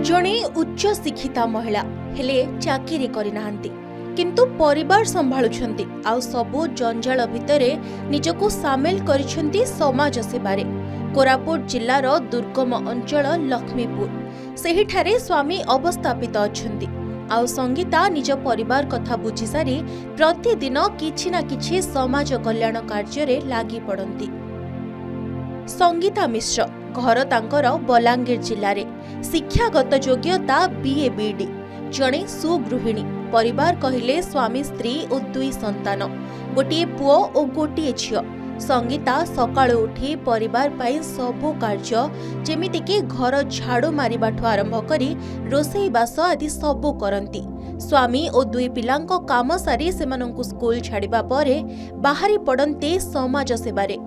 जणे उच्च शिक्षिता महिला हेले चाकरी करि नाहंती किंतु परिवार संभाळुछंती आ सबु जंजाल भितरे निजको सामिल करिछंती समाज सेवारे। कोरापुट जिल्लार दुर्गम अंचल लक्ष्मीपुर सेहिठारे स्वामी अवस्थापित अछंती आ संगीता निज परिवार कथा बुझी सारी प्रतिदिन किछि ना किछि समाज कल्याण कार्य लागि पड़ती। संगीता मिश्र घर तांकर बलांगीर जिल्लारे, शिक्षागत योग्यता बीए बीडी, जणे सुगृहिणी, परिवार कहिले स्वामी स्त्री और दुई संतान, गोटे पुओ और गोटे झियो। संगीता सकाळु उठी परिवार पाई सबु कार्य जेमिति कि घर झाड़ू मारिबाठु आरंभ करी रोसई बास आदि सबु करंती। स्वामी और दुई पिलांको काम सारी सेमानंकु स्कूल छाड़िबा परे बाहरी पड़न्ते समाज सेवारे।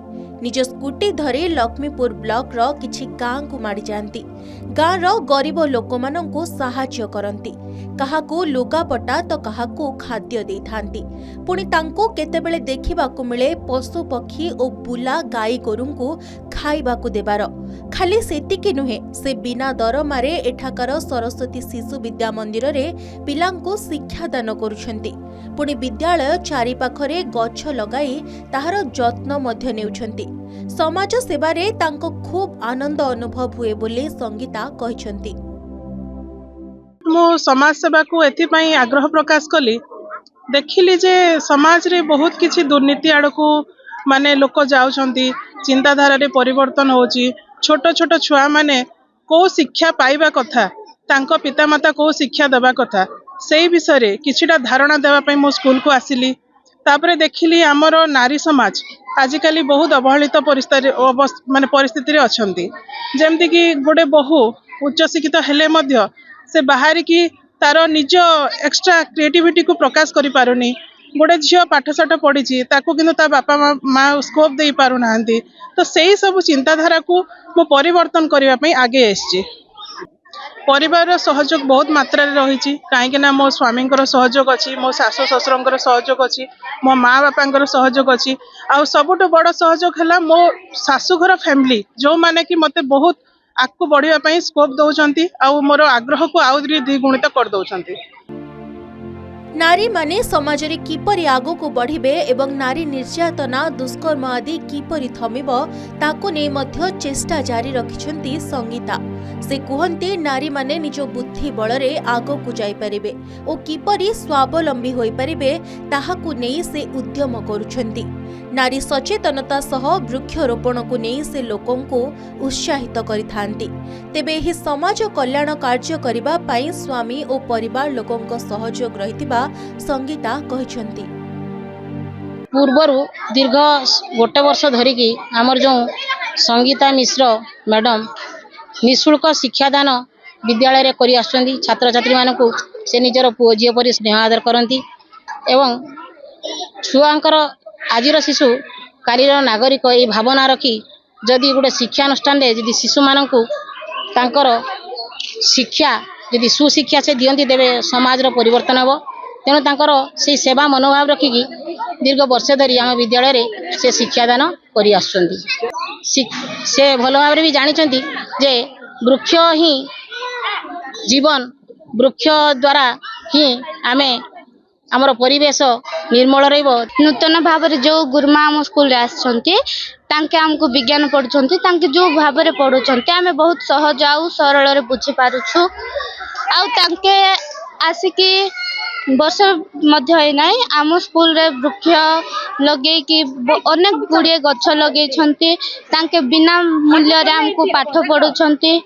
निज स्कूटी धरी लक्ष्मीपुर ब्लॉक रो किछि गाँ को माड़ी जाती, गाँ रो गरीब लोक मानंकु सहाय्य करंती, काहाकु लुगापटा तो काहाकु खाद्य दे थांती। पुणी तांको केतेबेले देखिबाकु मिले पशु पक्षी और बुला गाई गोरुंकु खाइबाकु देबार। खाली सेतिकी नुहे, से बिना दरमारे एठाकार सरस्वती शिशु विद्या मंदिर रे पिलांकु शिक्षादान करुछंती। पुणी विद्यालय चारि पाखरे गछ लगाई ताहार जत्न मध्य नेउछंती। समाज सेवारे तांको खूब आनंद अनुभव हुए बोली संगीता कहिछंती। मो समाज सेवा को एथिपाई आग्रह प्रकाश कली, देखिली जे समाज रे बहुत किछि दुर्नीति आड़कू माने लोक जाउछंती, चिंताधारा रे परिवर्तन होची। छोट छोट छुआ माने को शिक्षा पाइबा कथा, तांको पितामाता को शिक्षा देबा कथा, सेई विषय रे किछिटा धारणा देबा पई मो स्कूल को आसिली। तापरे देखिली हमर नारी समाज आजिकाली बहुत अवहेलित परिस्थिति रे अछंती। जेमति कि गोटे बहु उच्च शिक्षित हेले मध्य से बाहर की तार निज एक्स्ट्रा क्रिएटिविटी को प्रकाश करि पारुनी। गोटे झियो पाठशाठ पढ़ी ताकू किंतु ता बापा माँ स्कोप दे पारु नाहंती। तो सेही सब चिंताधारा को मो परिवर्तन करबा पई आगे एसची। परिवार सहयोग बहुत मात्रा रे रहिछि, काहेकि ना मो स्वामींकर सहयोग अछि, मो सासु ससुरंकर सहयोग अछि, मो माँ बापांकर सहयोग अछि। आ सबुठ बड़ सहयोग हला मो सासुघर फैमिली, जो माने कि मते बहुत आगको बढ़िया पई स्कोप दउचंती आ मोर आग्रह को आउ द्विगुणित कर दउचंती। नारी माने समाज रे किपरि आगो को बढ़िबे एवं नारी निर्यातना दुष्कर्म आदि किपरि थमिबो ताको नै मध्य चेष्टा जारी रखिछंती संगीता। से कुहंती नारी माने निज बुद्धि बल रे आगो को जाई परिबे ओ किपरि स्वावलंबी होई परिबे ताहाकु नै से उद्यम करूछंती। नारी सचेतनता सह वृक्षरोपण को नै से लोकंकु उत्साहित करिथांती। तेबे एही समाज कल्याण कार्य करिबा पई स्वामी ओ परिवार लोकंक सहयोग रहितिबा संगीता कहिछंती। पूर्वरु दीर्घ गोटे वर्ष धरिकी आमर जो संगीता मिश्र मैडम निःशुल्क शिक्षादान विद्यालय रे करि आछंती। छात्र छात्री मानकु से निजर पुओ झियो परि स्नेह आदर करंती एवं छुआंकर आजिर शिशु कालीर नागरिक ए भावना रखी जदि गोटे शिक्षानुष्ठान रे जदि शिशु मानकु तांकर शिक्षा जदि सुशिक्षा से दियंती देवे समाज रो परिवर्तन हबो। तेणु तांकर से सेवा मनोभाव रखिकी दीर्घ वर्ष धरी आम विद्यालय रे से शिक्षादान करि आछंती। से भल भाव रे भी जानिछंती जे वृक्ष ही जीवन, वृक्ष द्वारा ही आमे आमर परिवेश निर्मल रहिबो। नूतन भाव रे जो गुरुमा आम स्कूल आछंती तांके हमको विज्ञान पढ़ुछंती, तांके जो भाव रे पढ़ुछंती आमे बहुत सहज आउ सरल रे बुझी पारुछु। आउ तांके आसिकी वर्ष मध्य है नाई आम स्कूल रे वृक्ष लगे कि अनेक गुड़िए गछ लगे छंती, तांके बिना मूल्य रे हमको पाठ पढ़ुछंती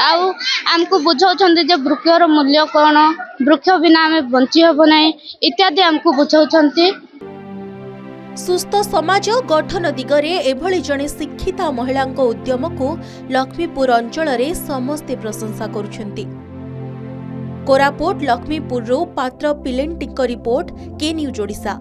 आउ हमको बुझाउछंती जे वृक्षर मूल्य कोन, वृक्ष बिना हमें बंची हबो नाही इत्यादि हमको बुझाउछंती। सुस्थ समाज गठन दिगरे एभली जणे शिक्षिता महिलांको उद्यम को लक्ष्मीपुर अंचल रे समस्ते प्रशंसा करुछंती। कोरापुट लक्ष्मीपुर पात्र पिलेंटिक रिपोर्ट के न्यूज ओडिशा।